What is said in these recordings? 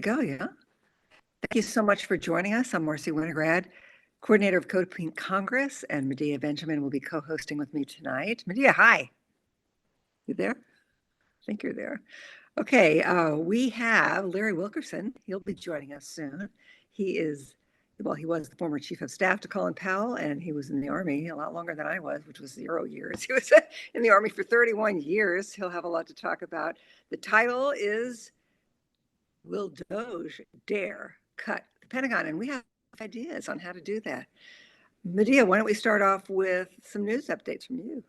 Go, yeah. Thank you so much for joining us. I'm Marcy Winograd, coordinator of CODEPINK Congress, and Medea Benjamin will be co-hosting with me tonight. Medea, hi. You there? I think you're there. Okay, we have Larry Wilkerson. He'll be joining us soon. He was the former chief of staff to Colin Powell, and he was in the Army a lot longer than I was, which was 0 years. He was in the Army for 31 years. He'll have a lot to talk about. The title is Will DOGE Dare Cut the Pentagon? And we have ideas on how to do that. Medea, why don't we start off with some news updates from you?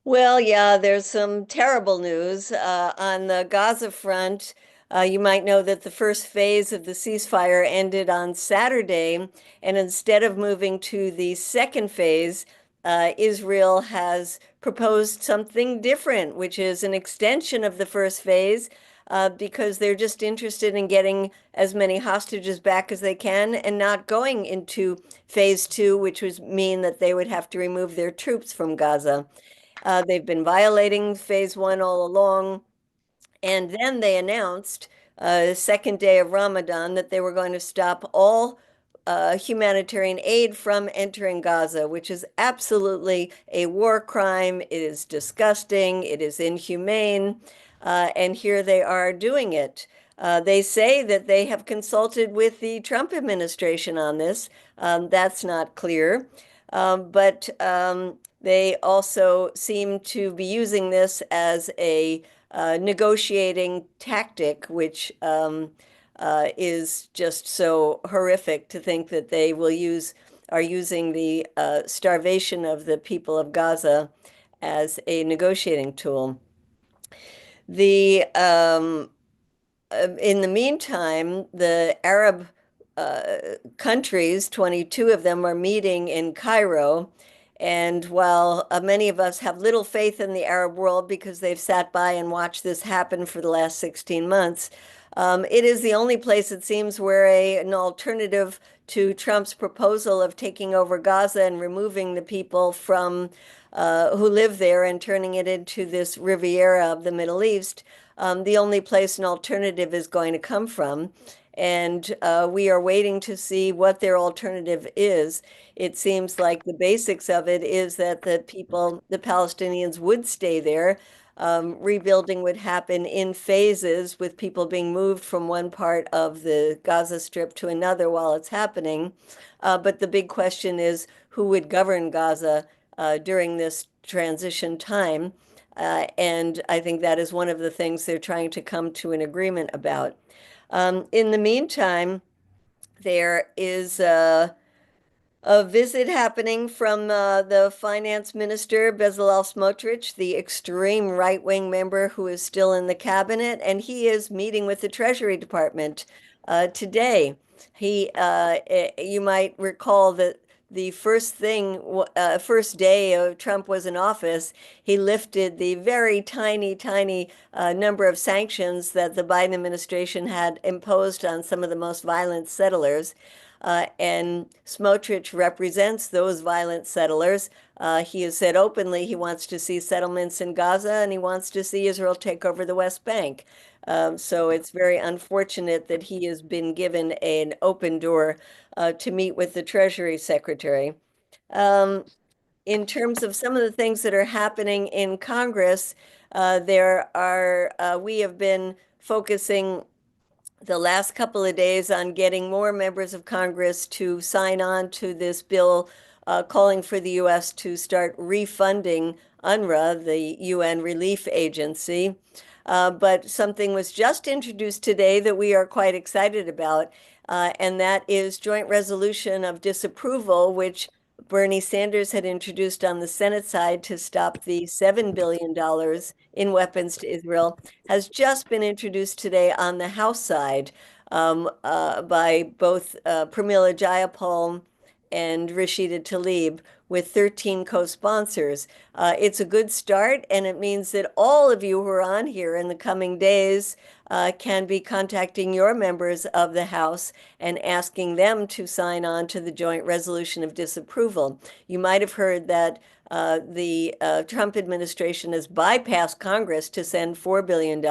Well, yeah, there's some terrible news on the Gaza front. You might know that the first phase of the ceasefire ended on Saturday, and instead of moving to the second phase, Israel has proposed something different, which is an extension of the first phase, because they're just interested in getting as many hostages back as they can and not going into phase two, which would mean that they would have to remove their troops from Gaza. They've been violating phase one all along. And then they announced the second day of Ramadan that they were going to stop all humanitarian aid from entering Gaza, which is absolutely a war crime. It is disgusting. It is inhumane. And here they are doing it. They say that they have consulted with the Trump administration on this. That's not clear. But they also seem to be using this as a negotiating tactic, which is just so horrific to think that they are using the starvation of the people of Gaza as a negotiating tool. In the meantime, the Arab countries, 22 of them, are meeting in Cairo. And while many of us have little faith in the Arab world because they've sat by and watched this happen for the last 16 months, it is the only place, it seems, where an alternative to Trump's proposal of taking over Gaza and removing the people from who live there and turning it into this Riviera of the Middle East, the only place an alternative is going to come from. And we are waiting to see what their alternative is. It seems like the basics of it is that the Palestinians would stay there. Rebuilding would happen in phases with people being moved from one part of the Gaza Strip to another while it's happening. But the big question is who would govern Gaza during this transition time. And I think that is one of the things they're trying to come to an agreement about. In the meantime, there is a visit happening from the finance minister, Bezalel Smotrich, the extreme right-wing member who is still in the cabinet, and he is meeting with the Treasury Department today. You might recall that the first day of Trump was in office, he lifted the very tiny number of sanctions that the Biden administration had imposed on some of the most violent settlers. And Smotrich represents those violent settlers. He has said openly he wants to see settlements in Gaza and he wants to see Israel take over the West Bank. So it's very unfortunate that he has been given an open door to meet with the Treasury Secretary. In terms of some of the things that are happening in Congress, we have been focusing the last couple of days on getting more members of Congress to sign on to this bill calling for the U.S. to start refunding UNRWA, the UN relief agency. But something was just introduced today that we are quite excited about, and that is joint resolution of disapproval, which Bernie Sanders had introduced on the Senate side to stop the $7 billion in weapons to Israel, has just been introduced today on the House side by both Pramila Jayapal and Rashida Tlaib, with 13 co-sponsors. It's a good start, and it means that all of you who are on here in the coming days can be contacting your members of the House and asking them to sign on to the joint resolution of disapproval. You might have heard that the Trump administration has bypassed Congress to send $4 billion.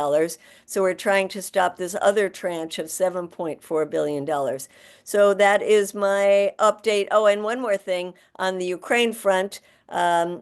So we're trying to stop this other tranche of $7.4 billion. So that is my update. Oh, and one more thing on the Ukraine front. The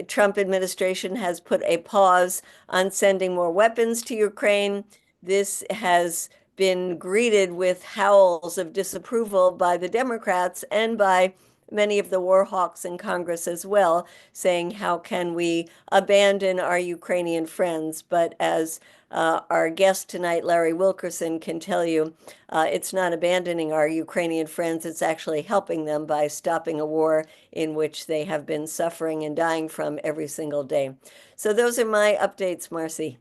Trump administration has put a pause on sending more weapons to Ukraine. This has been greeted with howls of disapproval by the Democrats and by many of the war hawks in Congress as well, saying, how can we abandon our Ukrainian friends? But as our guest tonight, Larry Wilkerson, can tell you, it's not abandoning our Ukrainian friends. It's actually helping them by stopping a war in which they have been suffering and dying from every single day. So those are my updates, Marcy.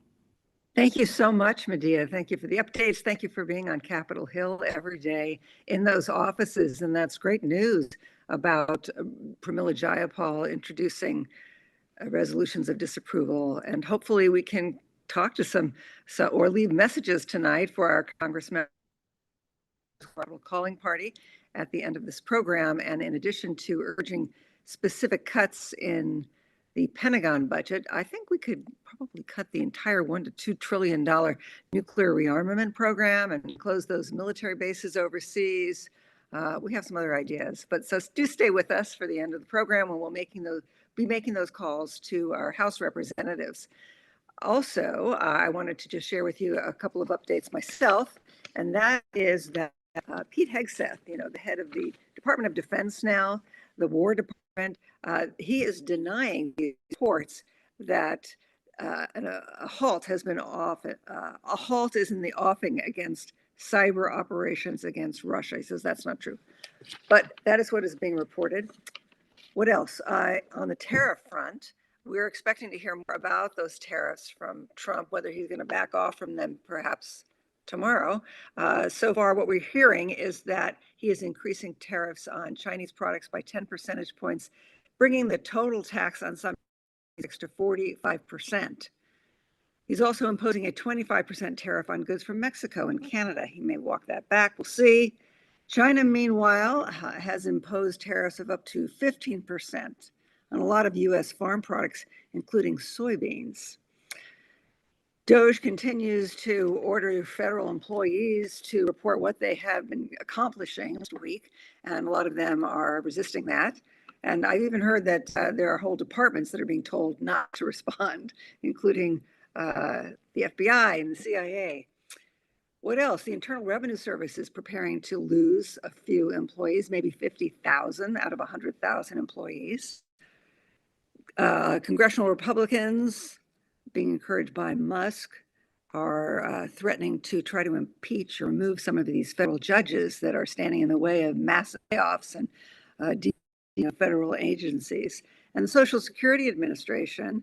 Thank you so much, Medea. Thank you for the updates. Thank you for being on Capitol Hill every day in those offices. And that's great news about Pramila Jayapal introducing resolutions of disapproval. And hopefully we can talk to or leave messages tonight for our congressmen calling party at the end of this program. And in addition to urging specific cuts in the Pentagon budget, I think we could probably cut the entire $1 to $2 trillion nuclear rearmament program and close those military bases overseas. We have some other ideas, but so do stay with us for the end of the program when we'll be making those calls to our House representatives. Also, I wanted to just share with you a couple of updates myself, and that is that Pete Hegseth, the head of the Department of Defense now, the War Department, he is denying the reports that a halt has been off. A halt is in the offing against cyber operations against Russia. He says that's not true, but that is what is being reported. What else? On the tariff front, we're expecting to hear more about those tariffs from Trump, whether he's going to back off from them perhaps tomorrow. So far, what we're hearing is that he is increasing tariffs on Chinese products by 10 percentage points, bringing the total tax on some to 45%. He's also imposing a 25% tariff on goods from Mexico and Canada. He may walk that back. We'll see. China, meanwhile, has imposed tariffs of up to 15% on a lot of U.S. farm products, including soybeans. DOGE continues to order federal employees to report what they have been accomplishing this week, and a lot of them are resisting that. And I've even heard that there are whole departments that are being told not to respond, including the FBI and the CIA. What else? The Internal Revenue Service is preparing to lose a few employees, maybe 50,000 out of 100,000 employees. Congressional Republicans, being encouraged by Musk, are threatening to try to impeach or remove some of these federal judges that are standing in the way of massive layoffs and federal agencies. And the Social Security Administration,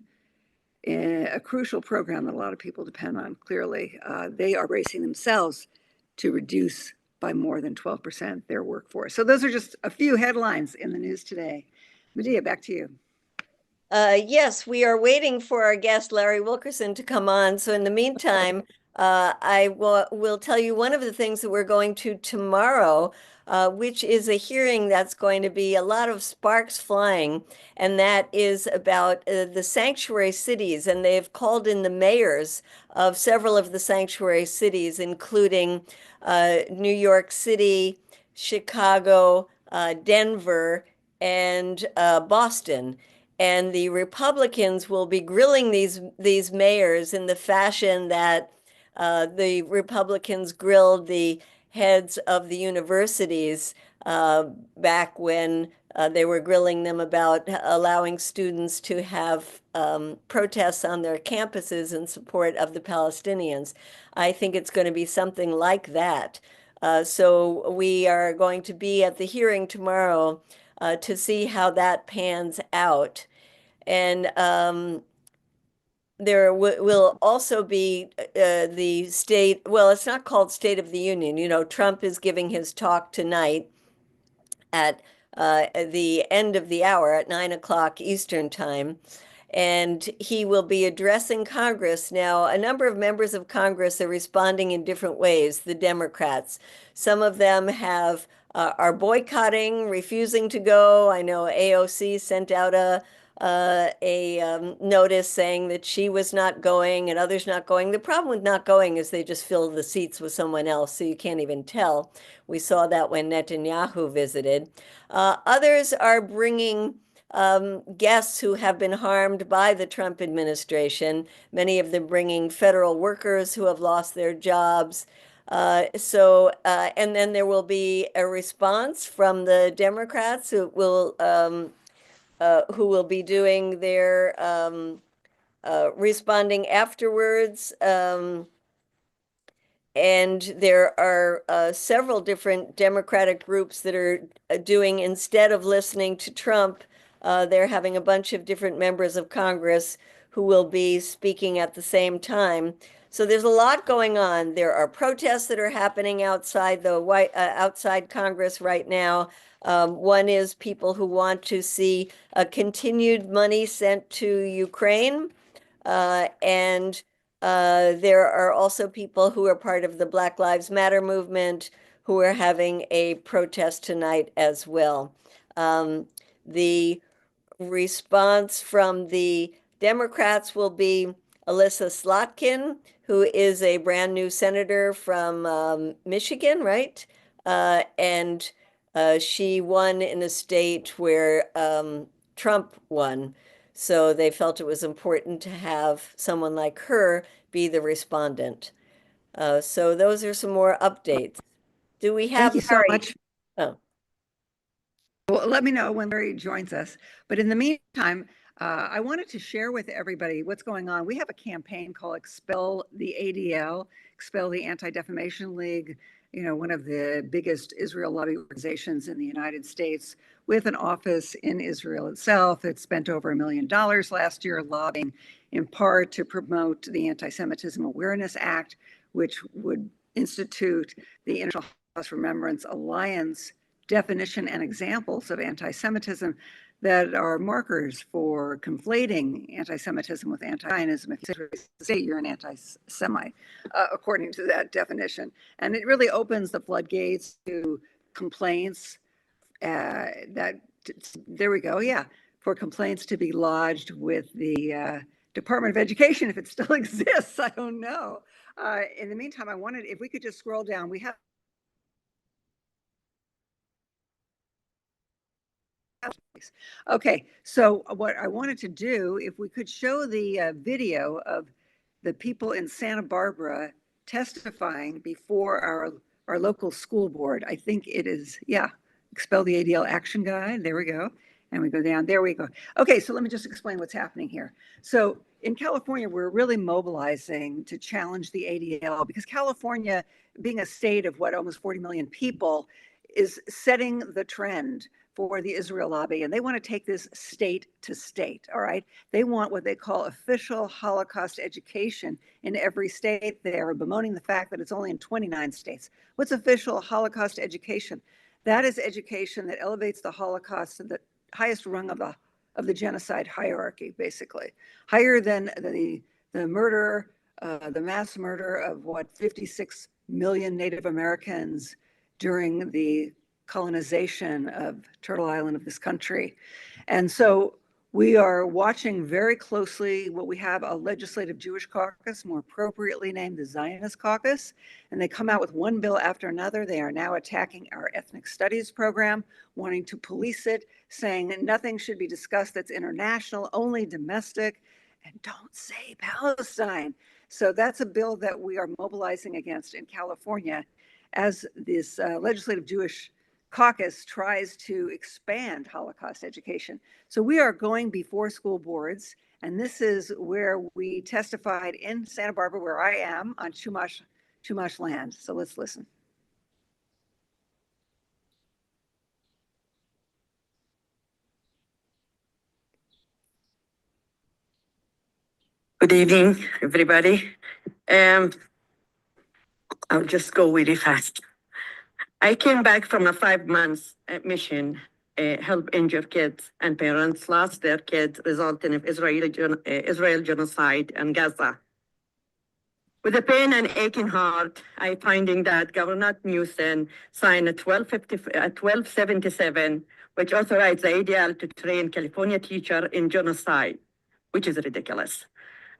a crucial program that a lot of people depend on, clearly, they are bracing themselves to reduce by more than 12% their workforce. So those are just a few headlines in the news today. Medea, back to you. Yes, we are waiting for our guest, Larry Wilkerson, to come on. So in the meantime, I will tell you one of the things that we're going to tomorrow, which is a hearing that's going to be a lot of sparks flying, and that is about the sanctuary cities. And they've called in the mayors of several of the sanctuary cities, including New York City, Chicago, Denver, and Boston. And the Republicans will be grilling these mayors in the fashion that the Republicans grilled the heads of the universities back when they were grilling them about allowing students to have protests on their campuses in support of the Palestinians. I think it's going to be something like that. So we are going to be at the hearing tomorrow to see how that pans out. And there will also be the state, well, it's not called State of the Union. Trump is giving his talk tonight at the end of the hour at 9 o'clock Eastern time. And he will be addressing Congress. Now, a number of members of Congress are responding in different ways, the Democrats. Some of them have are boycotting, refusing to go. I know AOC sent out a notice saying that she was not going and others not going. The problem with not going is they just fill the seats with someone else, so you can't even tell. We saw that when Netanyahu visited. Others are bringing guests who have been harmed by the Trump administration, many of them bringing federal workers who have lost their jobs. And then there will be a response from the Democrats who will be doing their responding afterwards. And there are several different Democratic groups that are doing, instead of listening to Trump, they're having a bunch of different members of Congress who will be speaking at the same time. So there's a lot going on. There are protests that are happening outside outside Congress right now. One is people who want to see continued money sent to Ukraine, and there are also people who are part of the Black Lives Matter movement who are having a protest tonight as well. The response from the Democrats will be Alyssa Slotkin, who is a brand new senator from Michigan, right? And she won in a state where Trump won. So they felt it was important to have someone like her be the respondent. So those are some more updates. Do we have Thank you so Larry? much. Oh. Well, let me know when Larry joins us. But in the meantime, I wanted to share with everybody what's going on. We have a campaign called Expel the ADL, Expel the Anti-Defamation League, one of the biggest Israel lobby organizations in the United States, with an office in Israel itself. It spent over $1 million last year lobbying, in part to promote the Anti-Semitism Awareness Act, which would institute the International Holocaust Remembrance Alliance definition and examples of anti-Semitism that are markers for conflating anti-Semitism with anti-Zionism. If you say you're an anti-Semite, according to that definition. And it really opens the floodgates to complaints there we go, yeah, for complaints to be lodged with the Department of Education, if it still exists, I don't know. In the meantime, I wanted, if we could just scroll down, we have Okay, so what I wanted to do, if we could show the video of the people in Santa Barbara testifying before our local school board. I think it is, yeah, Expel the ADL Action Guide. There we go. And we go down, there we go. Okay, so let me just explain what's happening here. So in California, we're really mobilizing to challenge the ADL because California, being a state of almost 40 million people, is setting the trend for the Israel lobby, and they want to take this state to state, all right? They want what they call official Holocaust education in every state. They are bemoaning the fact that it's only in 29 states. What's official Holocaust education? That is education that elevates the Holocaust to the highest rung of the genocide hierarchy, basically. Higher than the murder, the mass murder of 56 million Native Americans during the colonization of Turtle Island of this country. And so we are watching very closely what we have a legislative Jewish caucus, more appropriately named the Zionist caucus, and they come out with one bill after another. They are now attacking our ethnic studies program, wanting to police it, saying nothing should be discussed that's international, only domestic, and don't say Palestine. So that's a bill that we are mobilizing against in California as this legislative Jewish caucus tries to expand Holocaust education. So we are going before school boards, and this is where we testified in Santa Barbara, where I am, on Chumash land. So let's listen. Good evening, everybody. I'll just go really fast. I came back from a 5-month mission, help injured kids and parents lost their kids, resulting in Israel genocide in Gaza. With a pain and aching heart, I finding that Governor Newsom signed a 1277, which authorized the ADL to train California teacher in genocide, which is ridiculous.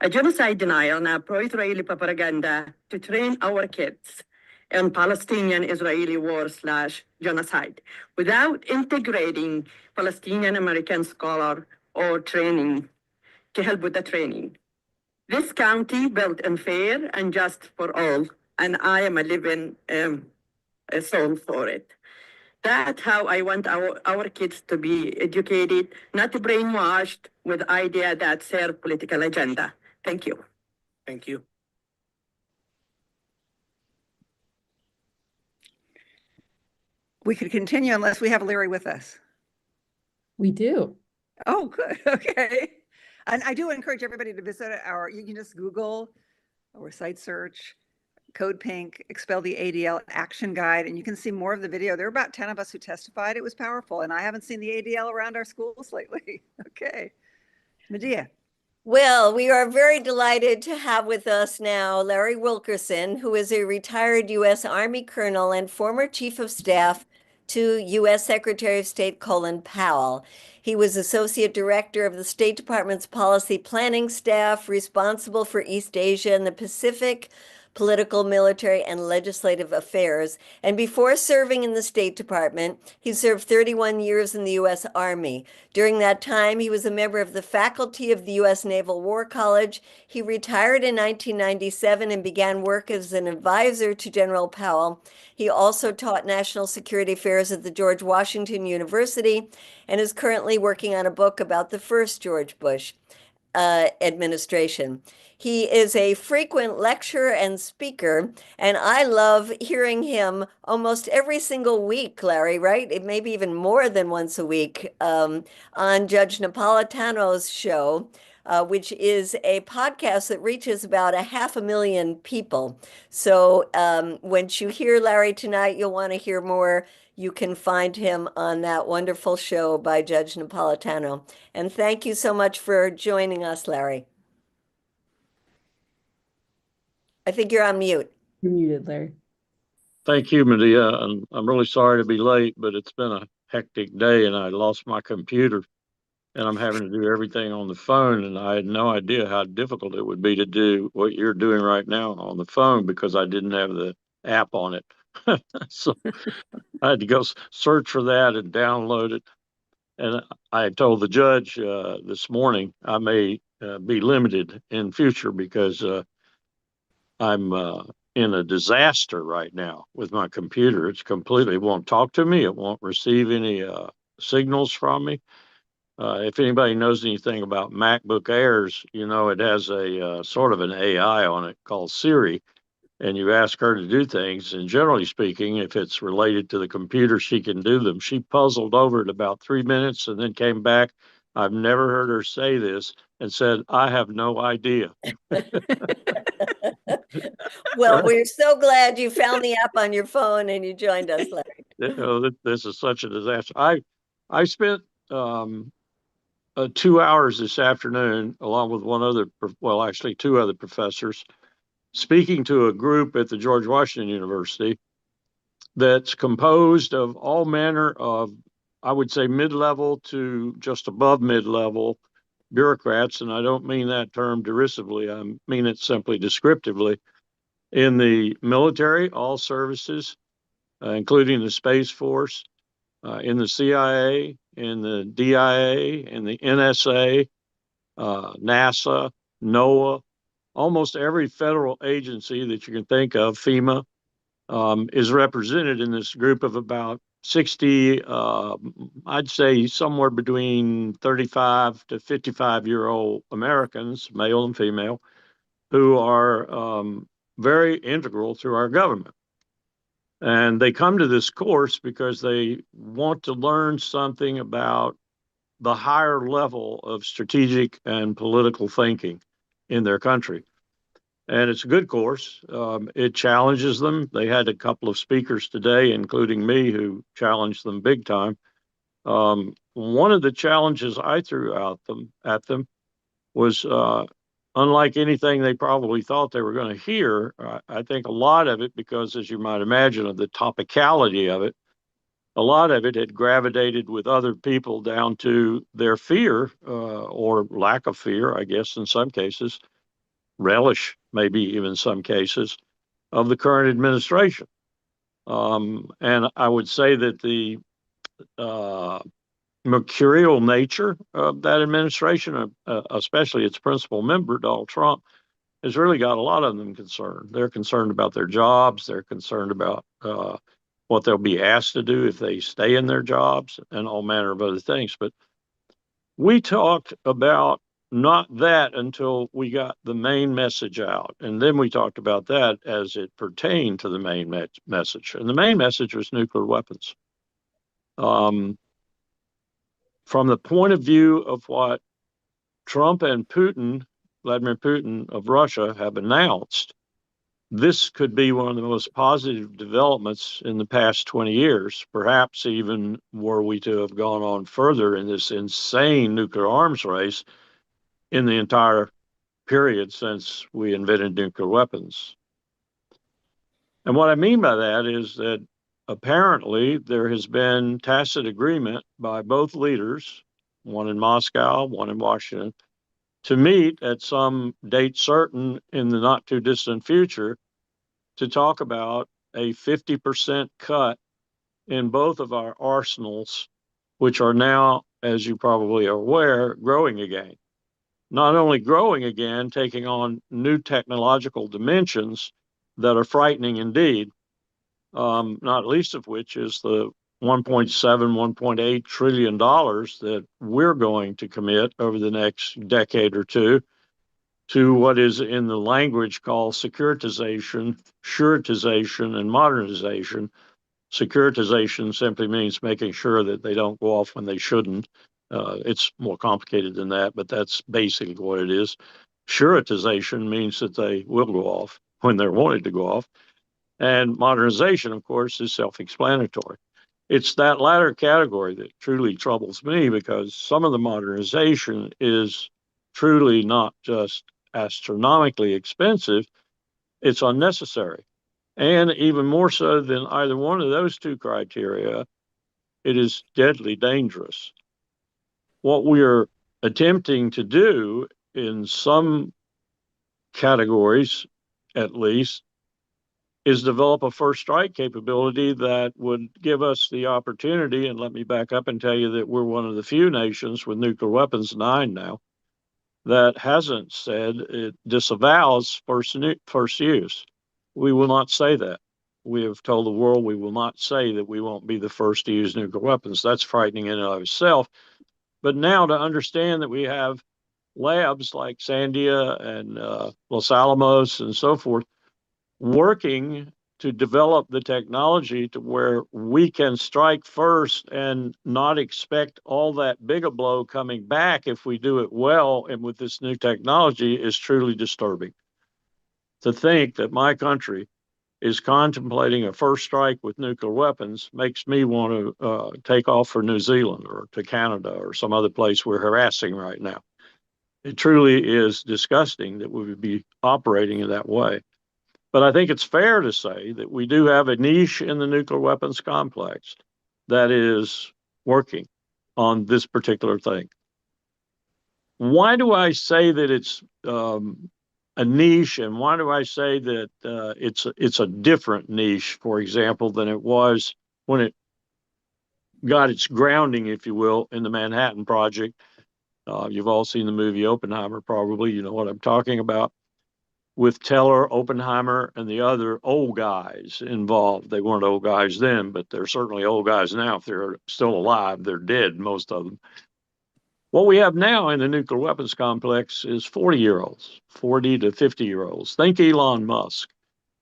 A genocide denial and a pro-Israeli propaganda to train our kids in Palestinian-Israeli war/genocide without integrating Palestinian-American scholar or training to help with the training. This county built unfair and just for all, and I am a living soul for it. That's how I want our kids to be educated, not brainwashed with idea that serve political agenda. Thank you. Thank you. We could continue unless we have Larry with us. We do. Oh, good. Okay. And I do encourage everybody to visit you can just Google or site search Code Pink, Expel the ADL Action Guide, and you can see more of the video. There were about 10 of us who testified. It was powerful, and I haven't seen the ADL around our schools lately. Okay. Medea. Well, we are very delighted to have with us now Larry Wilkerson, who is a retired U.S. Army colonel and former chief of staff to U.S. Secretary of State Colin Powell. He was associate director of the State Department's policy planning staff, responsible for East Asia and the Pacific, political, military, and legislative affairs. And before serving in the State Department, he served 31 years in the U.S. Army. During that time, he was a member of the faculty of the U.S. Naval War College. He retired in 1997 and began work as an advisor to General Powell. He also taught national security affairs at the George Washington University and is currently working on a book about the first George Bush administration. He is a frequent lecturer and speaker, and I love hearing him almost every single week, Larry, right? It may be even more than once a week on Judge Napolitano's show, which is a podcast that reaches about 500,000 people. So when you hear Larry tonight, you'll want to hear more. You can find him on that wonderful show by Judge Napolitano. And thank you so much for joining us, Larry. I think you're on mute. You're muted, Larry. Thank you, Medea. And I'm really sorry to be late, but it's been a hectic day and I lost my computer and I'm having to do everything on the phone. And I had no idea how difficult it would be to do what you're doing right now on the phone because I didn't have the app on it. So I had to go search for that and download it. And I told the judge this morning I may be limited in future because I'm in a disaster right now with my computer. It's completely, it won't talk to me. It won't receive any signals from me. If anybody knows anything about MacBook Airs, you know, it has a sort of an AI on it called Siri, and you ask her to do things. And generally speaking, if it's related to the computer, she can do them. She puzzled over it about 3 minutes and then came back. I've never heard her say this and said, I have no idea. Well, we're so glad you found the app on your phone and you joined us, Larry. You know, this is such a disaster. I spent 2 hours this afternoon, along with actually 2 other professors, speaking to a group at the George Washington University that's composed of all manner of, I would say, mid-level to just above mid-level bureaucrats, and I don't mean that term derisively, I mean it simply descriptively, in the military, all services, including the Space Force, in the CIA, in the DIA, in the NSA, NASA, NOAA, almost every federal agency that you can think of, FEMA, is represented in this group of about 60, I'd say somewhere between 35 to 55-year-old Americans, male and female, who are very integral to our government. And they come to this course because they want to learn something about the higher level of strategic and political thinking in their country. And it's a good course. It challenges them. They had a couple of speakers today, including me, who challenged them big time. One of the challenges I threw at them was unlike anything they probably thought they were going to hear. I think a lot of it, because as you might imagine, of the topicality of it, a lot of it had gravitated with other people down to their fear or lack of fear, I guess, in some cases, relish, maybe even some cases, of the current administration. And I would say that the mercurial nature of that administration, especially its principal member, Donald Trump, has really got a lot of them concerned. They're concerned about their jobs. They're concerned about what they'll be asked to do if they stay in their jobs and all manner of other things. But we talked about not that until we got the main message out. And then we talked about that as it pertained to the main message. And the main message was nuclear weapons. From the point of view of what Trump and Vladimir Putin of Russia, have announced, this could be one of the most positive developments in the past 20 years, perhaps even were we to have gone on further in this insane nuclear arms race in the entire period since we invented nuclear weapons. And what I mean by that is that apparently there has been tacit agreement by both leaders, one in Moscow, one in Washington, to meet at some date certain in the not too distant future to talk about a 50% cut in both of our arsenals, which are now, as you probably are aware, growing again. Not only growing again, taking on new technological dimensions that are frightening indeed, not least of which is the $1.7, $1.8 trillion that we're going to commit over the next decade or two to what is in the language called securitization, suretization, and modernization. Securitization simply means making sure that they don't go off when they shouldn't. It's more complicated than that, but that's basically what it is. Suretization means that they will go off when they're wanted to go off. And modernization, of course, is self-explanatory. It's that latter category that truly troubles me, because some of the modernization is truly not just astronomically expensive, it's unnecessary. And even more so than either one of those two criteria, it is deadly dangerous. What we are attempting to do in some categories, at least, is develop a first strike capability that would give us the opportunity. And let me back up and tell you that we're one of the few nations with nuclear weapons, 9 now, that hasn't said it disavows first use. We will not say that. We have told the world we will not say that we won't be the first to use nuclear weapons. That's frightening in and of itself. But now to understand that we have labs like Sandia and Los Alamos and so forth working to develop the technology to where we can strike first and not expect all that big a blow coming back if we do it well and with this new technology is truly disturbing. To think that my country is contemplating a first strike with nuclear weapons makes me want to take off for New Zealand or to Canada or some other place we're harassing right now. It truly is disgusting that we would be operating in that way. But I think it's fair to say that we do have a niche in the nuclear weapons complex that is working on this particular thing. Why do I say that it's a niche, and why do I say that it's a different niche, for example, than it was when it got its grounding, if you will, in the Manhattan Project? You've all seen the movie Oppenheimer, probably. You know what I'm talking about. With Teller, Oppenheimer, and the other old guys involved. They weren't old guys then, but they're certainly old guys now. If they're still alive, they're dead, most of them. What we have now in the nuclear weapons complex is 40-year-olds, 40 to 50-year-olds. Think Elon Musk.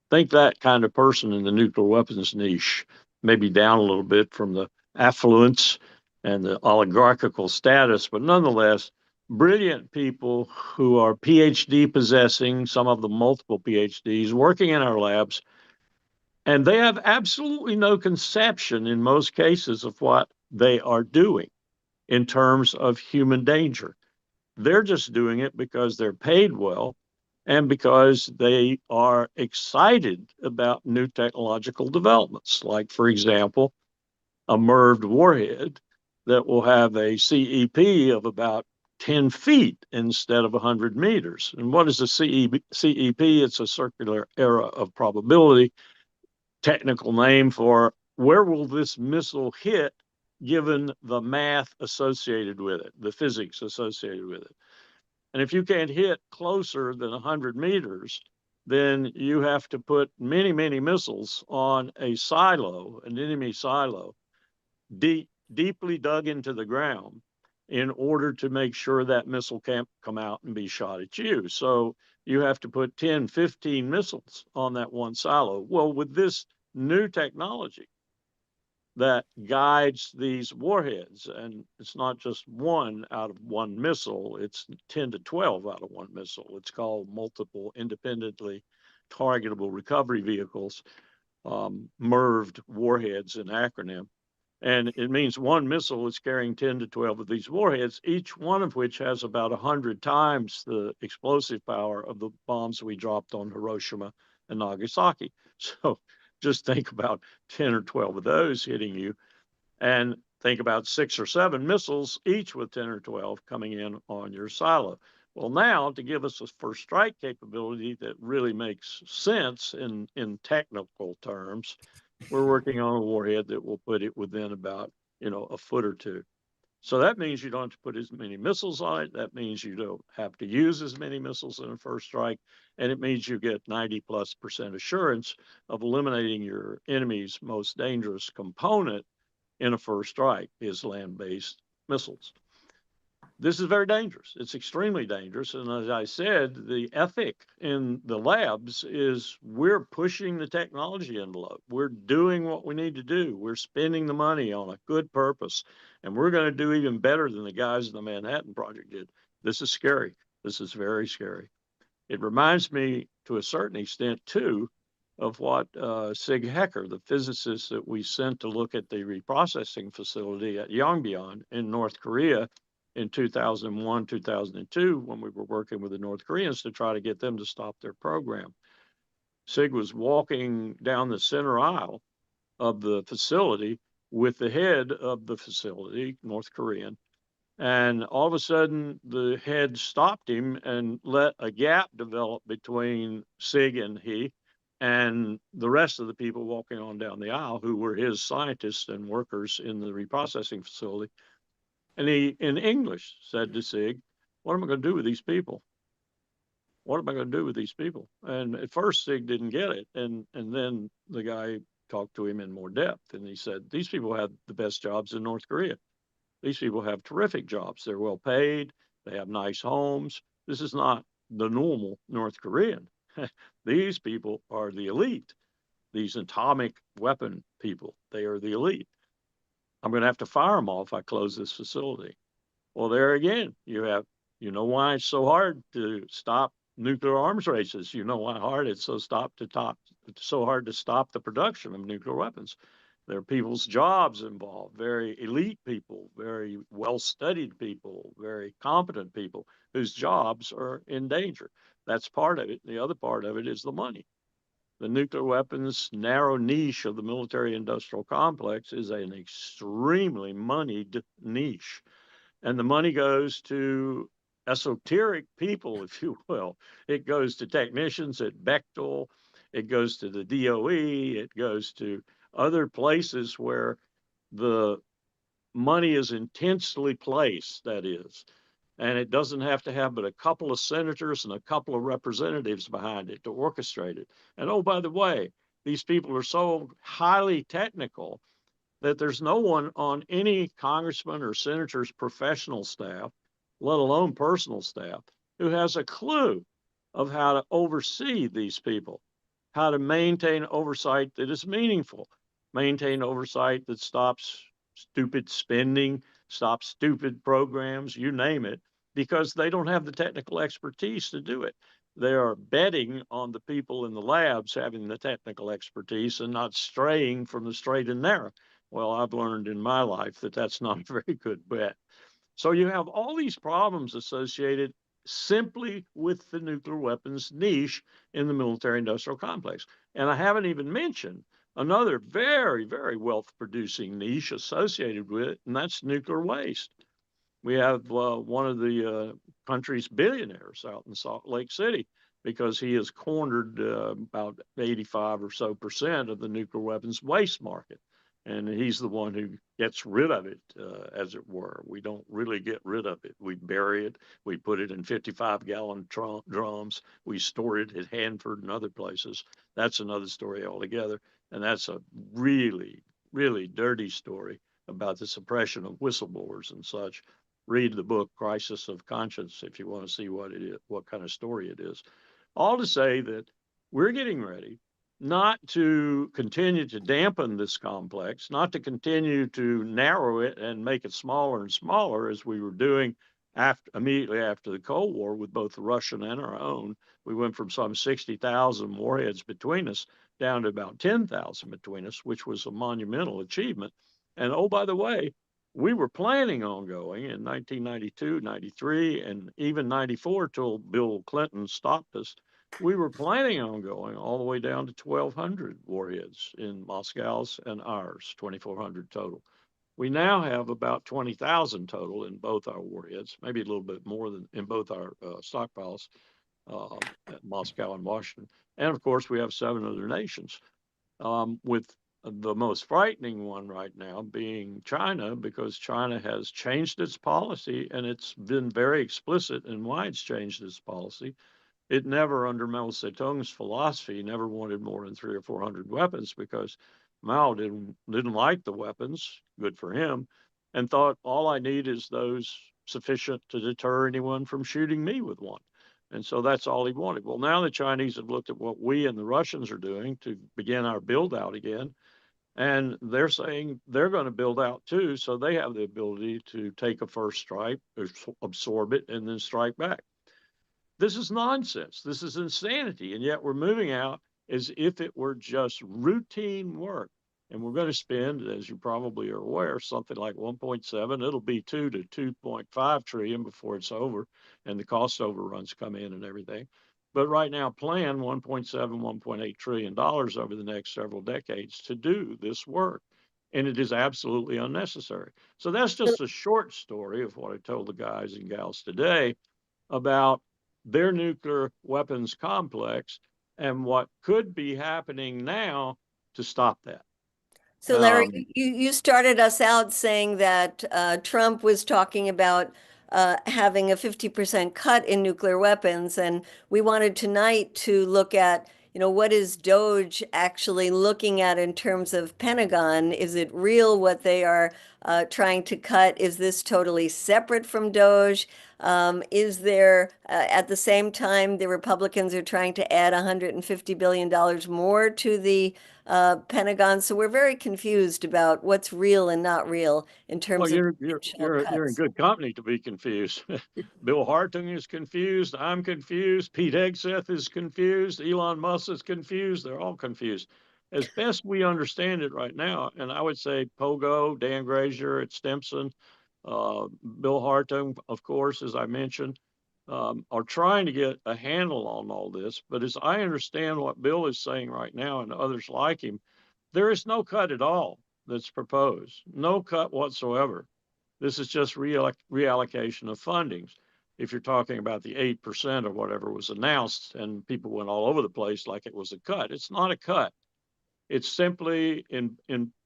Think that kind of person in the nuclear weapons niche, maybe down a little bit from the affluence and the oligarchical status, but nonetheless, brilliant people who are PhD possessing, some of them multiple PhDs, working in our labs, and they have absolutely no conception in most cases of what they are doing in terms of human danger. They're just doing it because they're paid well and because they are excited about new technological developments. Like, for example, a MIRVed warhead that will have a CEP of about 10 feet instead of 100 meters. And what is a CEP? It's a circular era of probability, technical name for where will this missile hit given the math associated with it, the physics associated with it. And if you can't hit closer than 100 meters, then you have to put many, many missiles on a silo, an enemy silo, deeply dug into the ground in order to make sure that missile can't come out and be shot at you. So you have to put 10, 15 missiles on that one silo. Well, with this new technology that guides these warheads, and it's not just one out of one missile, it's 10 to 12 out of one missile. It's called multiple independently targetable recovery vehicles, MIRVed warheads, an acronym. And it means one missile is carrying 10 to 12 of these warheads, each one of which has about 100 times the explosive power of the bombs we dropped on Hiroshima and Nagasaki. So just think about 10 or 12 of those hitting you, and think about 6 or 7 missiles, each with 10 or 12 coming in on your silo. Well, now to give us a first strike capability that really makes sense in technical terms, we're working on a warhead that will put it within about, a foot or two. So that means you don't have to put as many missiles on it. That means you don't have to use as many missiles in a first strike. And it means you get 90+% assurance of eliminating your enemy's most dangerous component in a first strike, is land-based missiles. This is very dangerous. It's extremely dangerous. And as I said, the ethic in the labs is we're pushing the technology envelope. We're doing what we need to do. We're spending the money on a good purpose. And we're going to do even better than the guys in the Manhattan Project did. This is scary. This is very scary. It reminds me to a certain extent, too, of what Sig Hecker, the physicist that we sent to look at the reprocessing facility at Yongbyon in North Korea, in 2001, 2002, when we were working with the North Koreans to try to get them to stop their program. Sig was walking down the center aisle of the facility with the head of the facility, North Korean, and all of a sudden the head stopped him and let a gap develop between Sig and he and the rest of the people walking on down the aisle who were his scientists and workers in the reprocessing facility. And he, in English, said to Sig, "What am I going to do with these people? What am I going to do with these people?" And at first, Sig didn't get it. And then the guy talked to him in more depth. And he said, "These people have the best jobs in North Korea. These people have terrific jobs. They're well paid. They have nice homes. This is not the normal North Korean. These people are the elite. These atomic weapon people, they are the elite. I'm going to have to fire them all if I close this facility." Well, there again, you know why it's so hard to stop nuclear arms races. You know why it's so hard to stop the production of nuclear weapons. There are people's jobs involved, very elite people, very well-studied people, very competent people whose jobs are in danger. That's part of it. The other part of it is the money. The nuclear weapons narrow niche of the military-industrial complex is an extremely moneyed niche. And the money goes to esoteric people, if you will. It goes to technicians at Bechtel. It goes to the DOE. It goes to other places where the money is intensely placed, that is. And it doesn't have to have but a couple of senators and a couple of representatives behind it to orchestrate it. And oh, by the way, these people are so highly technical that there's no one on any congressman or senator's professional staff, let alone personal staff, who has a clue of how to oversee these people, how to maintain oversight that is meaningful, maintain oversight that stops stupid spending, stop stupid programs, you name it, because they don't have the technical expertise to do it. They are betting on the people in the labs having the technical expertise and not straying from the straight and narrow. Well, I've learned in my life that that's not a very good bet. So you have all these problems associated simply with the nuclear weapons niche in the military industrial complex. And I haven't even mentioned another very, very wealth producing niche associated with it, and that's nuclear waste. We have one of the country's billionaires out in Salt Lake City because he has cornered about 85 or so percent of the nuclear weapons waste market. And he's the one who gets rid of it, as it were. We don't really get rid of it. We bury it. We put it in 55-gallon drums. We store it at Hanford and other places. That's another story altogether. And that's a really, really dirty story about the suppression of whistleblowers and such. Read the book Crisis of Conscience if you want to see what it is, what kind of story it is. All to say that we're getting ready not to continue to dampen this complex, not to continue to narrow it and make it smaller and smaller as we were doing immediately after the Cold War with both the Russian and our own. We went from some 60,000 warheads between us down to about 10,000 between us, which was a monumental achievement. And oh, by the way, we were planning on going in 1992, 93, and even 94 till Bill Clinton stopped us. We were planning on going all the way down to 1,200 warheads in Moscow's and ours, 2,400 total. We now have about 20,000 total in both our warheads, maybe a little bit more than in both our stockpiles at Moscow and Washington. And of course, we have 7 other nations, with the most frightening one right now being China, because China has changed its policy, and it's been very explicit in why it's changed its policy. It never, under Mao Zedong's philosophy, never wanted more than 300 or 400 weapons because Mao didn't like the weapons, good for him, and thought all I need is those sufficient to deter anyone from shooting me with one. And so that's all he wanted. Well, now the Chinese have looked at what we and the Russians are doing to begin our build out again. And they're saying they're going to build out too. So they have the ability to take a first strike, absorb it, and then strike back. This is nonsense. This is insanity. And yet we're moving out as if it were just routine work. And we're going to spend, as you probably are aware, something like 1.7. It'll be 2 to 2.5 trillion before it's over, and the cost overruns come in and everything. But right now, plan 1.7, 1.8 trillion dollars over the next several decades to do this work. And it is absolutely unnecessary. So that's just a short story of what I told the guys and gals today about their nuclear weapons complex and what could be happening now to stop that. So Larry, you started us out saying that Trump was talking about having a 50% cut in nuclear weapons, and we wanted tonight to look at, what is DOGE actually looking at in terms of Pentagon? Is it real what they are trying to cut? Is this totally separate from DOGE? Is there, at the same time, the Republicans are trying to add $150 billion more to the Pentagon? So we're very confused about what's real and not real in terms of you're in good company to be confused. Bill Hartung is confused. I'm confused. Pete Hegseth is confused. Elon Musk is confused. They're all confused. As best we understand it right now, and I would say Pogo, Dan Grazier at Stimson, Bill Hartung, of course, as I mentioned, are trying to get a handle on all this. But as I understand what Bill is saying right now and others like him, there is no cut at all that's proposed, no cut whatsoever. This is just reallocation of fundings. If you're talking about the 8% or whatever was announced and people went all over the place like it was a cut, it's not a cut. It's simply, in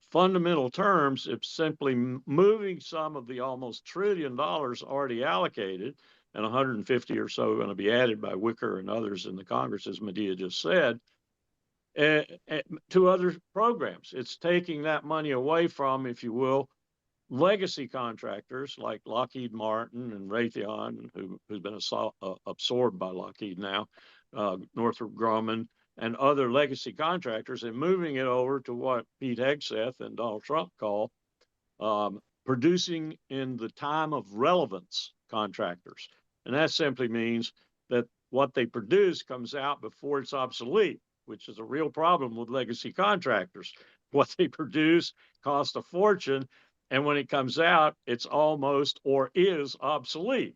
fundamental terms, it's simply moving some of the almost $1 trillion already allocated, and 150 or so going to be added by Wicker and others in the Congress, as Medea just said, to other programs. It's taking that money away from, if you will, legacy contractors like Lockheed Martin and Raytheon, who's been absorbed by Lockheed now, Northrop Grumman, and other legacy contractors, and moving it over to what Pete Hegseth and Donald Trump call producing in the time of relevance contractors. And that simply means that what they produce comes out before it's obsolete, which is a real problem with legacy contractors. What they produce costs a fortune, And when it comes out, it's almost or is obsolete.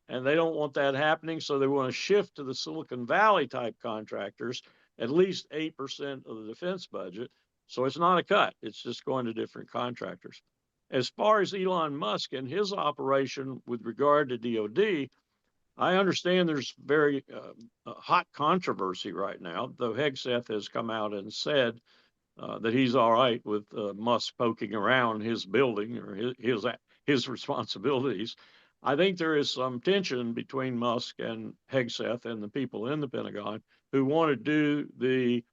And they don't want that happening. So they want to shift to the Silicon Valley type contractors, at least 8% of the defense budget. So it's not a cut, it's just going to different contractors. As far as Elon Musk and his operation with regard to DOD, I understand there's very hot controversy right now, though Hegseth has come out and said that he's all right with Musk poking around his building or his responsibilities. I think there is some tension between Musk and Hegseth and the people in the Pentagon who want to do the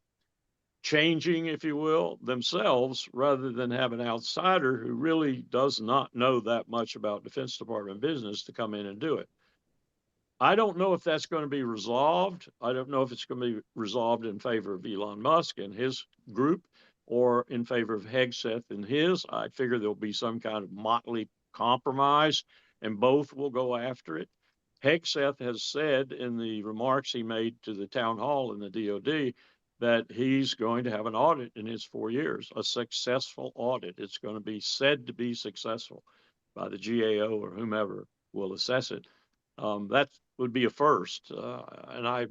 changing, if you will, themselves rather than have an outsider who really does not know that much about Defense Department business to come in and do it. I don't know if that's going to be resolved. I don't know if it's going to be resolved in favor of Elon Musk and his group or in favor of Hegseth and his. I figure there'll be some kind of motley compromise and both will go after it. Hegseth has said in the remarks he made to the town hall in the DOD that he's going to have an audit in his 4 years, a successful audit. It's going to be said to be successful by the GAO or whomever will assess it. That would be a first. And I'd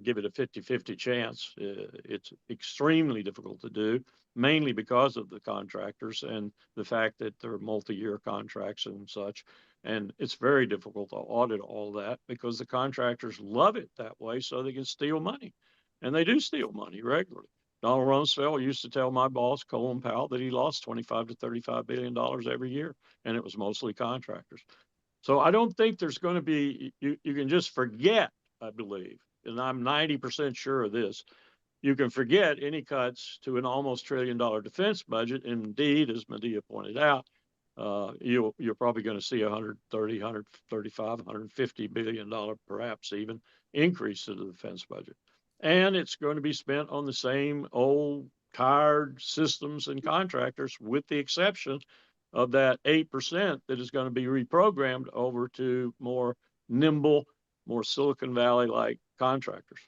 give it a 50-50 chance. It's extremely difficult to do, mainly because of the contractors and the fact that they're multi-year contracts and such. And it's very difficult to audit all that because the contractors love it that way so they can steal money. And they do steal money regularly. Donald Rumsfeld used to tell my boss, Colin Powell, that he lost $25 to $35 billion every year, and it was mostly contractors. So I don't think there's going to be, you can just forget, I believe, and I'm 90% sure of this, you can forget any cuts to an almost $1 trillion defense budget. Indeed, as Medea pointed out, you're probably going to see 130, 135, $150 billion, perhaps even, increase to the defense budget. And it's going to be spent on the same old tired systems and contractors, with the exception of that 8% that is going to be reprogrammed over to more nimble, more Silicon Valley-like contractors.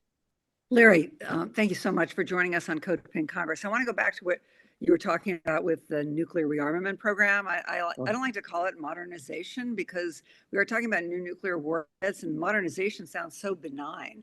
Larry, thank you so much for joining us on CODEPINK Congress. I want to go back to what you were talking about with the nuclear rearmament program. I don't like to call it modernization because we are talking about new nuclear warheads, and modernization sounds so benign.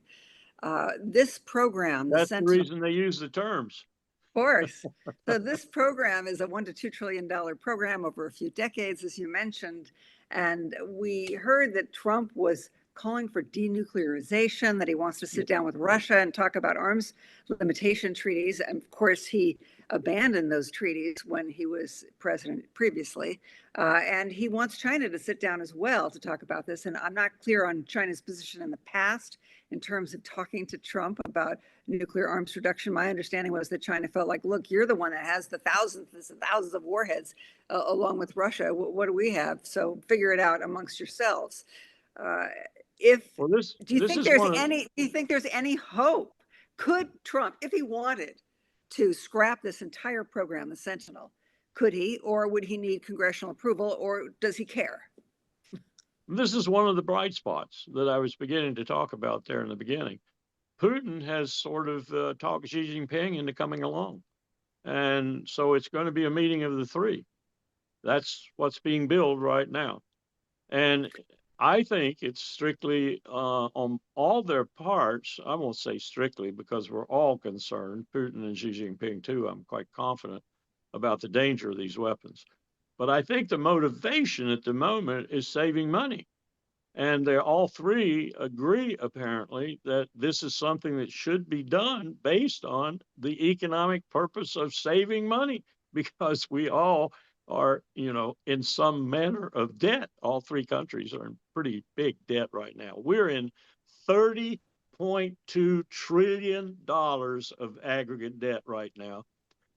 This program, that's the reason they use the terms. Of course. So this program is a $1 to $2 trillion program over a few decades, as you mentioned. And we heard that Trump was calling for denuclearization, that he wants to sit down with Russia and talk about arms limitation treaties. And of course, he abandoned those treaties when he was president previously. And he wants China to sit down as well to talk about this. And I'm not clear on China's position in the past in terms of talking to Trump about nuclear arms reduction. My understanding was that China felt like, look, you're the one that has the thousands and thousands of warheads along with Russia. What do we have? So figure it out amongst yourselves. Do you think there's any hope? Could Trump, if he wanted to scrap this entire program, the Sentinel, could he, or would he need congressional approval, or does he care? This is one of the bright spots that I was beginning to talk about there in the beginning. Putin has sort of talked Xi Jinping into coming along. And so it's going to be a meeting of the three. That's what's being billed right now. And I think it's strictly on all their parts. I won't say strictly because we're all concerned, Putin and Xi Jinping too. I'm quite confident about the danger of these weapons. But I think the motivation at the moment is saving money. And they all three agree, apparently, that this is something that should be done based on the economic purpose of saving money, because we all are, in some manner of debt. All three countries are in pretty big debt right now. We're in $30.2 trillion of aggregate debt right now,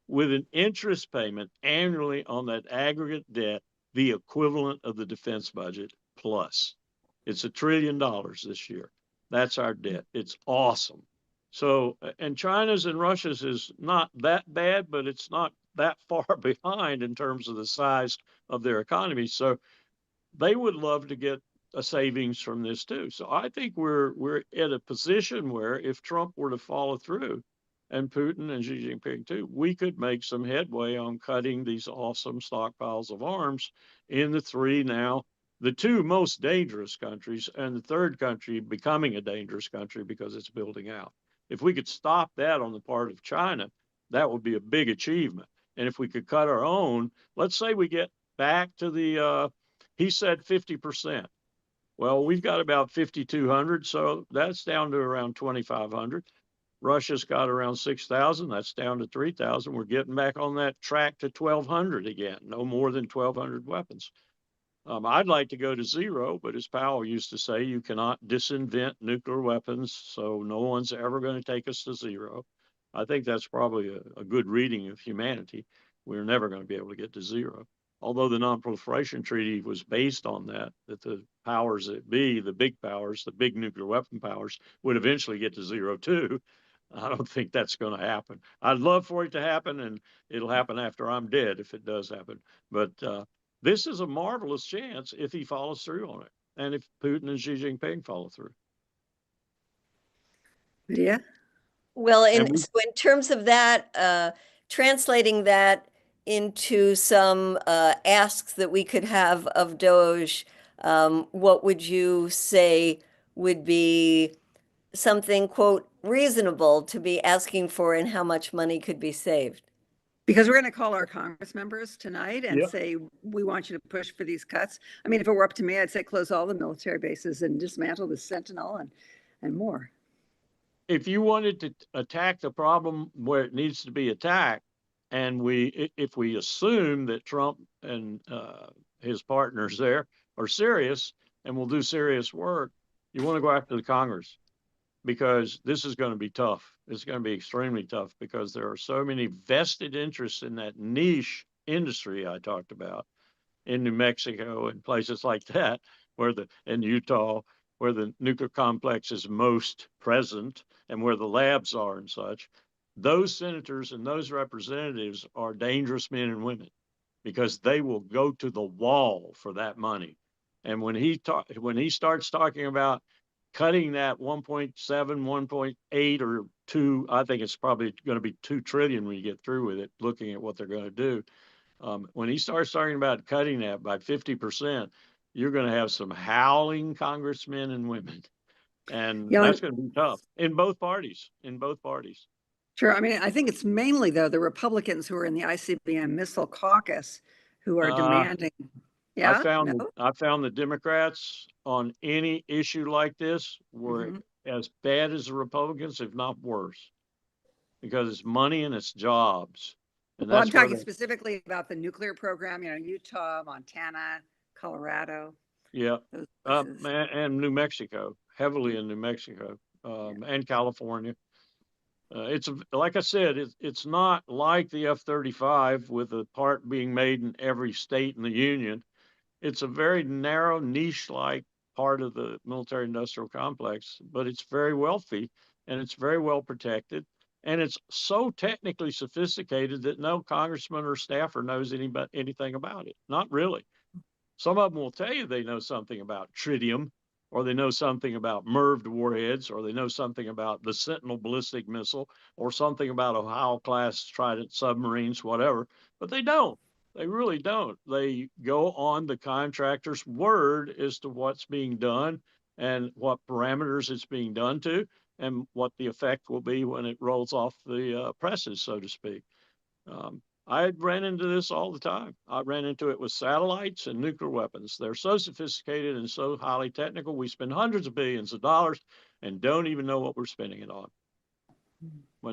with an interest payment annually on that aggregate debt, the equivalent of the defense budget plus. It's $1 trillion this year. That's our debt. It's awesome. So, and China's and Russia's is not that bad, but it's not that far behind in terms of the size of their economy. So they would love to get a savings from this too. So I think we're at a position where if Trump were to follow through, and Putin and Xi Jinping too, we could make some headway on cutting these awesome stockpiles of arms in the two most dangerous countries, and the third country becoming a dangerous country because it's building out. If we could stop that on the part of China, that would be a big achievement. And if we could cut our own, let's say we get back to he said 50%. Well, we've got about 5,200, so that's down to around 2,500. Russia's got around 6,000. That's down to 3,000. We're getting back on that track to 1,200 again. No more than 1,200 weapons. I'd like to go to zero, but as Powell used to say, you cannot disinvent nuclear weapons, so no one's ever going to take us to zero. I think that's probably a good reading of humanity. We're never going to be able to get to zero. Although the Non-Proliferation Treaty was based on that the powers that be, the big powers, the big nuclear weapon powers, would eventually get to zero too. I don't think that's going to happen. I'd love for it to happen, and it'll happen after I'm dead if it does happen. But this is a marvelous chance if he follows through on it, and if Putin and Xi Jinping follow through. Yeah. Well, so in terms of that, translating that into some asks that we could have of DOGE, what would you say would be something, quote, reasonable to be asking for, and how much money could be saved? Because we're going to call our Congress members tonight and say, we want you to push for these cuts. I mean, if it were up to me, I'd say close all the military bases and dismantle the Sentinel and more. If you wanted to attack the problem where it needs to be attacked, and if we assume that Trump and his partners there are serious and will do serious work, you want to go after the Congress, because this is going to be tough. It's going to be extremely tough because there are so many vested interests in that niche industry I talked about in New Mexico and places like that, in Utah, where the nuclear complex is most present and where the labs are and such. Those senators and those representatives are dangerous men and women because they will go to the wall for that money. And when he starts talking about cutting that 1.7, 1.8 or 2, I think it's probably going to be 2 trillion when you get through with it, looking at what they're going to do. When he starts talking about cutting that by 50%, you're going to have some howling congressmen and women. And that's going to be tough in both parties, Sure. I mean, I think it's mainly, though, the Republicans who are in the ICBM missile caucus who are demanding. Yeah. I found the Democrats on any issue like this were as bad as the Republicans, if not worse, because it's money and it's jobs. And well, I'm talking specifically about the nuclear program, Utah, Montana, Colorado. Yeah. And New Mexico, heavily in New Mexico, and California. It's like I said, it's not like the F-35 with a part being made in every state in the union. It's a very narrow niche-like part of the military-industrial complex, but it's very wealthy and it's very well protected. And it's so technically sophisticated that no congressman or staffer knows anything about it. Not really. Some of them will tell you they know something about tritium, or they know something about MIRV warheads, or they know something about the Sentinel ballistic missile, or something about Ohio-class Trident submarines, whatever. But they don't. They really don't. They go on the contractor's word as to what's being done and what parameters it's being done to, and what the effect will be when it rolls off the presses, so to speak. I ran into this all the time. I ran into it with satellites and nuclear weapons. They're so sophisticated and so highly technical. We spend hundreds of billions of dollars and don't even know what we're spending it on.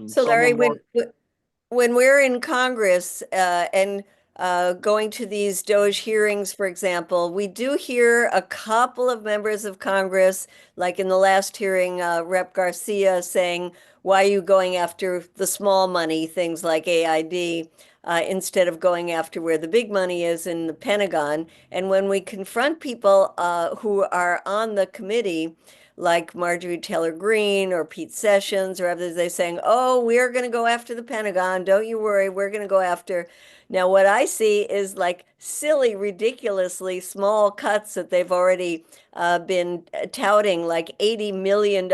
So Larry, when we're in Congress and going to these DOGE hearings, for example, we do hear a couple of members of Congress, like in the last hearing, Rep. Garcia saying, why are you going after the small money, things like AID, instead of going after where the big money is in the Pentagon? And when we confront people who are on the committee, like Marjorie Taylor Greene or Pete Sessions or others, they're saying, oh, we're going to go after the Pentagon. Don't you worry. We're going to go after. Now, what I see is like silly, ridiculously small cuts that they've already been touting, like $80 million.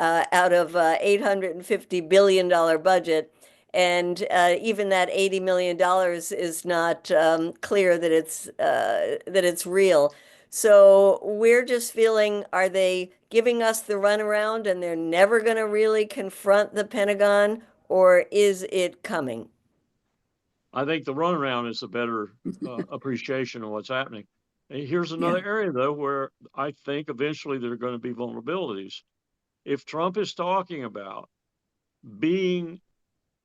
out of $850 billion budget. And even that $80 million is not clear that it's real. So we're just feeling, are they giving us the runaround and they're never going to really confront the Pentagon, or is it coming? I think the runaround is a better appreciation of what's happening. And here's another Yeah. area, though, where I think eventually there are going to be vulnerabilities. If Trump is talking about being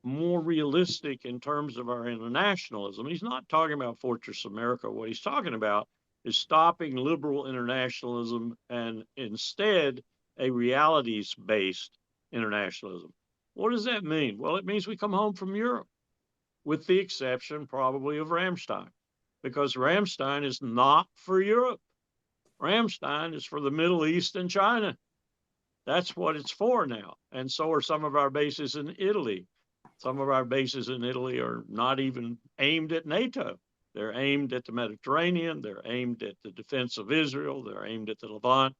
more realistic in terms of our internationalism, he's not talking about Fortress America. What he's talking about is stopping liberal internationalism and instead a realities-based internationalism. What does that mean? Well, it means we come home from Europe, with the exception probably of Ramstein, because Ramstein is not for Europe. Ramstein is for the Middle East and China. That's what it's for now. And so are some of our bases in Italy. Some of our bases in Italy are not even aimed at NATO. They're aimed at the Mediterranean. They're aimed at the defense of Israel. They're aimed at the Levant.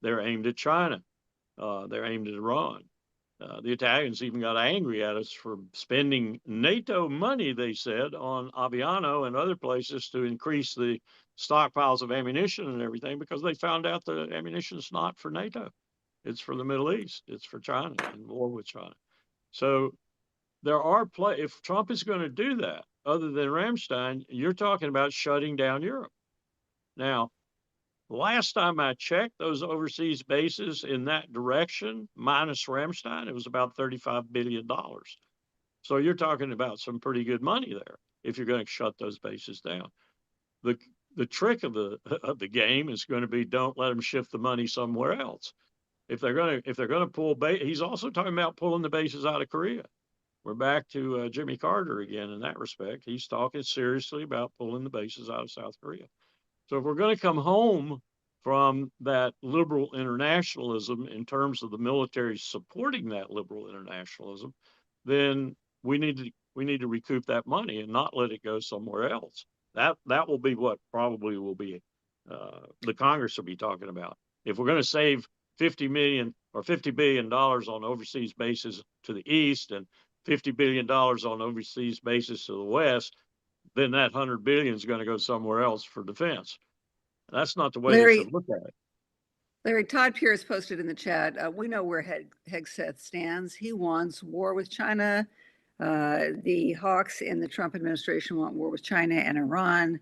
They're aimed at China. They're aimed at Iran. The Italians even got angry at us for spending NATO money, they said, on Aviano and other places to increase the stockpiles of ammunition and everything, because they found out the ammunition is not for NATO. It's for the Middle East. It's for China and war with China. So there are if Trump is going to do that, other than Ramstein, you're talking about shutting down Europe. Now, last time I checked, those overseas bases in that direction, minus Ramstein, it was about $35 billion. So you're talking about some pretty good money there if you're going to shut those bases down. The trick of the game is going to be, don't let them shift the money somewhere else. If they're going to pull he's also talking about pulling the bases out of Korea. We're back to Jimmy Carter again in that respect. He's talking seriously about pulling the bases out of South Korea. So if we're going to come home from that liberal internationalism in terms of the military supporting that liberal internationalism, then we need to recoup that money and not let it go somewhere else. That will be what probably will be the Congress will be talking about. If we're going to save $50 million or $50 billion on overseas bases to the east and $50 billion on overseas bases to the west, then that $100 billion is going to go somewhere else for defense. That's not the way they should look at it. Larry, Todd Pierce posted in the chat, we know where Hegseth stands. He wants war with China. The hawks in the Trump administration want war with China and Iran.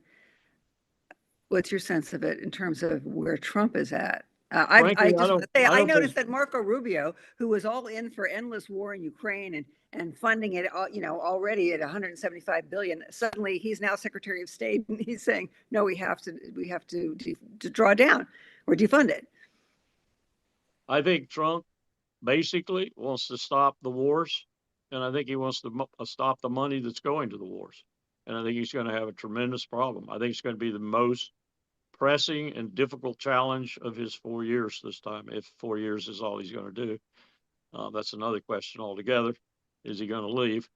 What's your sense of it in terms of where Trump is at? Frankly, I noticed that Marco Rubio, who was all in for endless war in Ukraine and funding it, already at 175 billion, suddenly he's now Secretary of State, and he's saying, no, we have to draw down or defund it. I think Trump basically wants to stop the wars, and I think he wants to stop the money that's going to the wars. And I think he's going to have a tremendous problem. I think it's going to be the most pressing and difficult challenge of his 4 years this time, if 4 years is all he's going to do. That's another question altogether. Is he going to leave?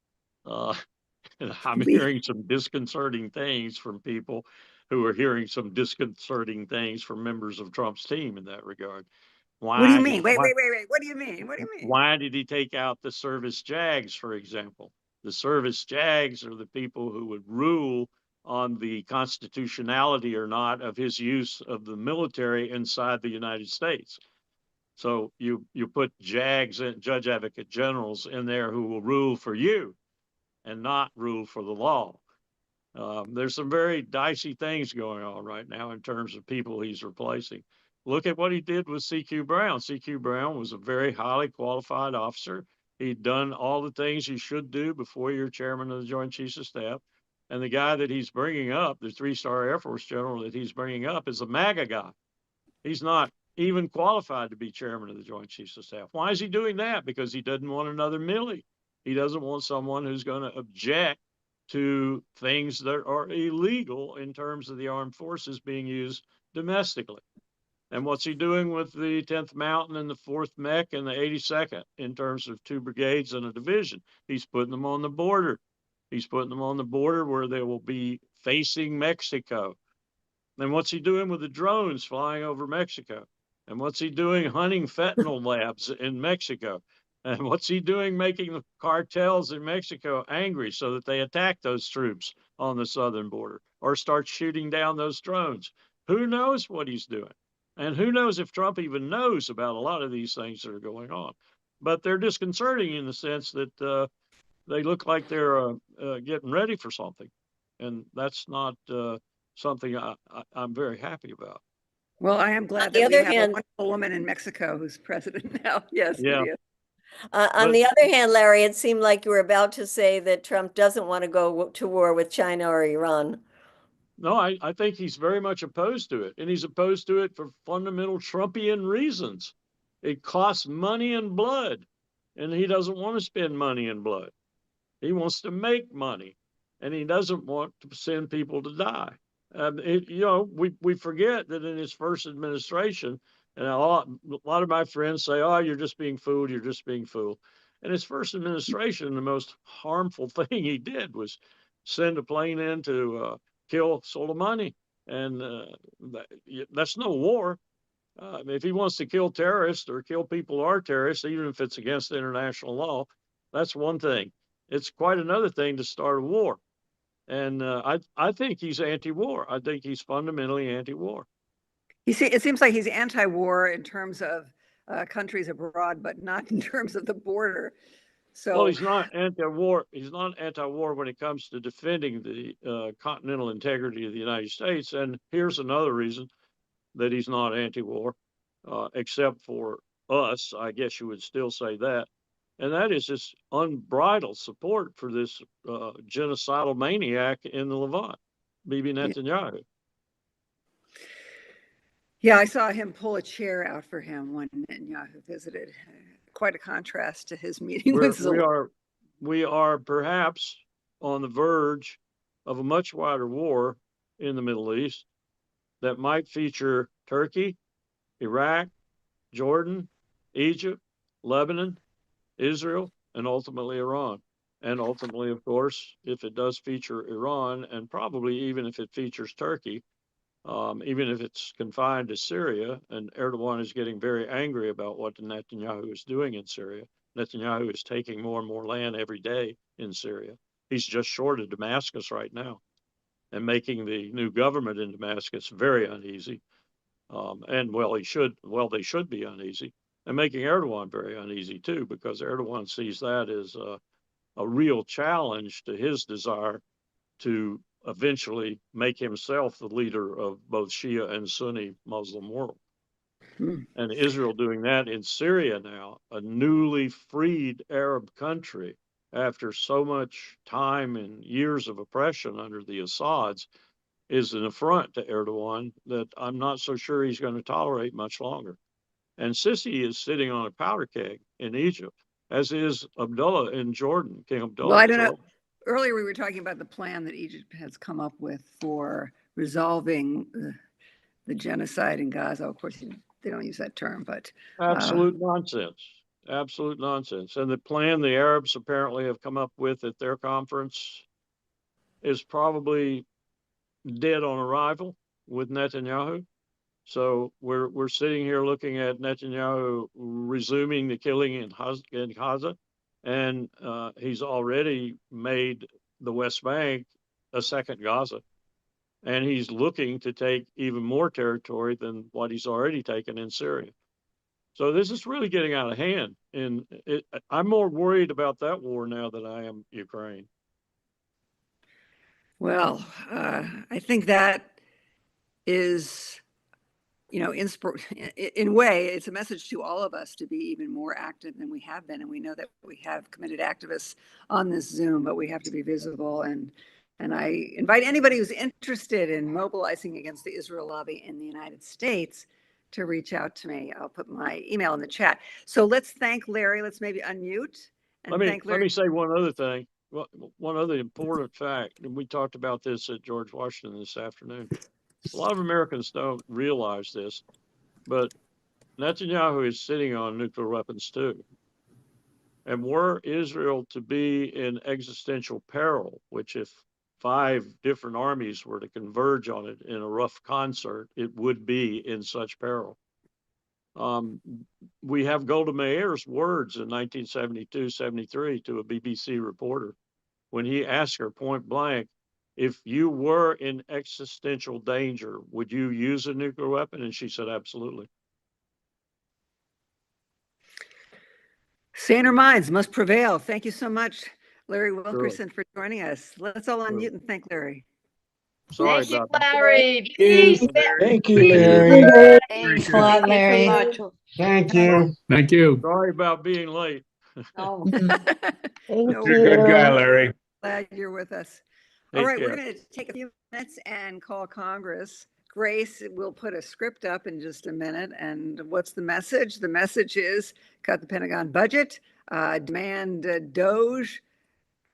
And I'm hearing some disconcerting things from people who are hearing some disconcerting things from members of Trump's team in that regard. What do you mean? Wait. What do you mean? Why did he take out the service JAGs, for example? The service JAGs are the people who would rule on the constitutionality or not of his use of the military inside the United States. So you put JAGs and judge advocate generals in there who will rule for you and not rule for the law. There's some very dicey things going on right now in terms of people he's replacing. Look at what he did with C.Q. Brown. C.Q. Brown was a very highly qualified officer. He'd done all the things he should do before you're chairman of the Joint Chiefs of Staff. And the guy that he's bringing up, the 3-star Air Force general that he's bringing up, is a MAGA guy. He's not even qualified to be chairman of the Joint Chiefs of Staff. Why is he doing that? Because he doesn't want another Milley. He doesn't want someone who's going to object to things that are illegal in terms of the armed forces being used domestically. And what's he doing with the 10th Mountain and the 4th Mech and the 82nd in terms of 2 brigades and a division? He's putting them on the border. He's putting them on the border where they will be facing Mexico. And what's he doing with the drones flying over Mexico? And what's he doing hunting fentanyl labs in Mexico? And what's he doing making the cartels in Mexico angry so that they attack those troops on the southern border or start shooting down those drones? Who knows what he's doing? And who knows if Trump even knows about a lot of these things that are going on? But they're disconcerting in the sense that they look like they're getting ready for something. And that's not something I'm very happy about. Well, I am glad the that we other have a hand- wonderful woman in Mexico who's president now. Yes, Yeah. Lydia. On But- the other hand, Larry, it seemed like you were about to say that Trump doesn't want to go to war with China or Iran. No, I think he's very much opposed to it. And he's opposed to it for fundamental Trumpian reasons. It costs money and blood. And he doesn't want to spend money and blood. He wants to make money. And he doesn't want to send people to die. We forget that in his first administration, and a lot of my friends say, oh, you're just being fooled, you're just being fooled. In his first administration, the most harmful thing he did was send a plane in to kill Soleimani. And that's no war. If he wants to kill terrorists or kill people who are terrorists, even if it's against international law, that's one thing. It's quite another thing to start a war. And I think he's anti-war. I think he's fundamentally anti-war. It seems like he's anti-war in terms of countries abroad, but not in terms of the border. So, well, he's not anti-war. He's not anti-war when it comes to defending the continental integrity of the United States. And here's another reason that he's not anti-war, except for us. I guess you would still say that. And that is this unbridled support for this genocidal maniac in the Levant, Bibi Netanyahu. yeah, I saw him pull a chair out for him when Netanyahu visited. Quite a contrast to his meeting with Zelensky. We are perhaps on the verge of a much wider war in the Middle East that might feature Turkey, Iraq, Jordan, Egypt, Lebanon, Israel, and ultimately Iran. And ultimately, of course, if it does feature Iran, and probably even if it features Turkey, even if it's confined to Syria, and Erdogan is getting very angry about what Netanyahu is doing in Syria. Netanyahu is taking more and more land every day in Syria. He's just short of Damascus right now and making the new government in Damascus very uneasy. They should be uneasy, and making Erdogan very uneasy too, because Erdogan sees that as a real challenge to his desire to eventually make himself the leader of both Shia and Sunni Muslim world. And Israel doing that in Syria now, a newly freed Arab country after so much time and years of oppression under the Assads, is an affront to Erdogan that I'm not so sure he's going to tolerate much longer. And Sisi is sitting on a powder keg in Egypt, as is Abdullah in Jordan, King Abdullah. Well, I don't know. Earlier we were talking about the plan that Egypt has come up with for resolving the genocide in Gaza. Of course, they don't use that term, but absolute nonsense. Absolute nonsense. And the plan the Arabs apparently have come up with at their conference is probably dead on arrival with Netanyahu. So we're sitting here looking at Netanyahu resuming the killing in Gaza, and he's already made the West Bank a second Gaza, and he's looking to take even more territory than what he's already taken in Syria. So this is really getting out of hand, and I'm more worried about that war now than I am Ukraine. Well, I think that is, in a way, it's a message to all of us to be even more active than we have been. And we know that we have committed activists on this Zoom, but we have to be visible. And I invite anybody who's interested in mobilizing against the Israel lobby in the United States to reach out to me. I'll put my email in the chat. So let's thank Larry. Let's maybe unmute. And let me say one other thing. One other important fact, and we talked about this at George Washington this afternoon. A lot of Americans don't realize this, but Netanyahu is sitting on nuclear weapons too. And were Israel to be in existential peril, which if 5 different armies were to converge on it in a rough concert, it would be in such peril. We have Golda Meir's words in 1972-73 to a BBC reporter when he asked her point blank, if you were in existential danger, would you use a nuclear weapon? And she said, absolutely. Saner minds must prevail. Thank you so much, Larry Wilkerson, for joining us. Let's all unmute and thank Larry. Sorry Thank you, about that. Larry. Peace. Thank you, Larry. Thanks a lot, Larry. Thank you. Thank you. Sorry about being late. Oh, No, You're a good guy, Larry. glad you're with us. All Take right, we're care. going to take a few minutes and call Congress. Grace will put a script up in just a minute. And what's the message? The message is cut the Pentagon budget, demand DOGE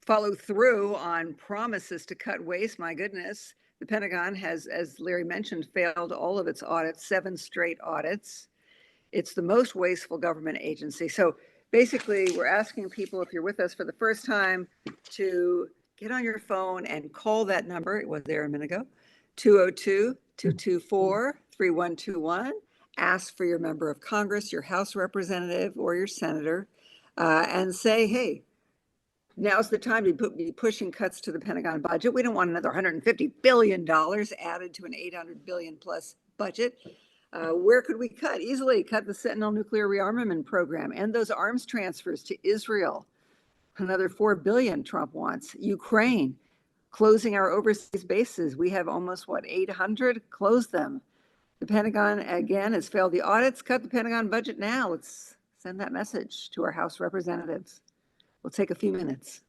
follow through on promises to cut waste. My goodness, the Pentagon has, as Larry mentioned, failed all of its audits, 7 straight audits. It's the most wasteful government agency. So basically, we're asking people, if you're with us for the first time, to get on your phone and call that number. It was there a minute ago, 202-224-3121. Ask for your member of Congress, your House representative, or your senator, and say, hey, now's the time to be pushing cuts to the Pentagon budget. We don't want another $150 billion added to an $800 billion plus budget. Where could we cut? Easily cut the Sentinel nuclear rearmament program and those arms transfers to Israel. Another $4 billion Trump wants. Ukraine, closing our overseas bases. We have almost, 800? Close them. The Pentagon, again, has failed the audits. Cut the Pentagon budget now. Let's send that message to our House representatives. We'll take a few minutes.